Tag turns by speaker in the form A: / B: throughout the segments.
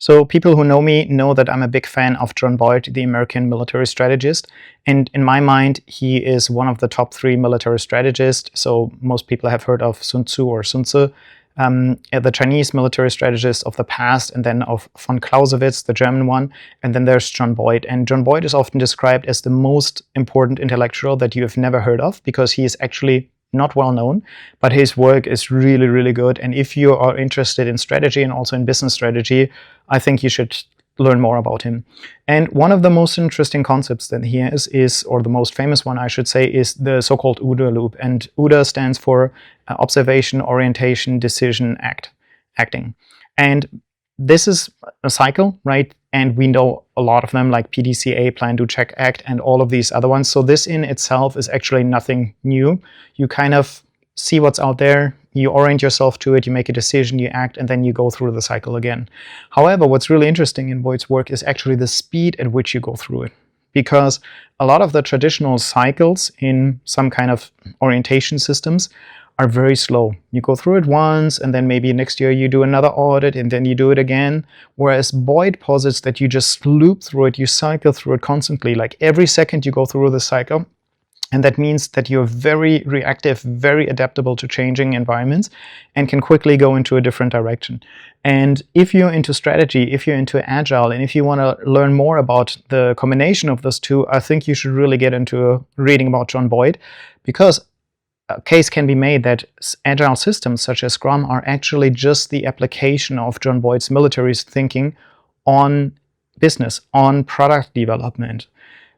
A: So people who know me know that I'm a big fan of John Boyd, the American military strategist. And in my mind, he is one of the top 3 military strategists. So most people have heard of Sun Tzu or Sun Tzu, the Chinese military strategist of the past, and then of von Clausewitz, the German one. And then there's John Boyd. And John Boyd is often described as the most important intellectual that you have never heard of, because he is actually not well known, but his work is really, really good. And if you are interested in strategy and also in business strategy, I think you should learn more about him. And one of the most interesting concepts that he has is, or the most famous one, I should say, is the so-called OODA loop. And OODA stands for observation, orientation, decision, acting. And this is a cycle, right? And we know a lot of them, like PDCA, plan, do, check, act, and all of these other ones. So this in itself is actually nothing new. You kind of see what's out there, you orient yourself to it, you make a decision, you act, and then you go through the cycle again. However, what's really interesting in Boyd's work is actually the speed at which you go through it. Because a lot of the traditional cycles in some kind of orientation systems are very slow. You go through it once, and then maybe next year you do another audit, and then you do it again. Whereas Boyd posits that you just loop through it, you cycle through it constantly. Like every second you go through the cycle. And that means that you're very reactive, very adaptable to changing environments, and can quickly go into a different direction. And if you're into strategy, if you're into agile, and if you want to learn more about the combination of those two, I think you should really get into reading about John Boyd, because a case can be made that agile systems such as Scrum are actually just the application of John Boyd's military thinking on business, on product development.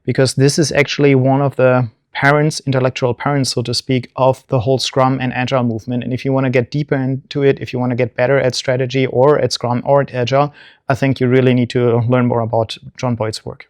A: Because this is actually one of the parents, intellectual parents, so to speak, of the whole Scrum and Agile movement. And if you want to get deeper into it, if you want to get better at strategy or at Scrum or at Agile, I think you really need to learn more about John Boyd's work.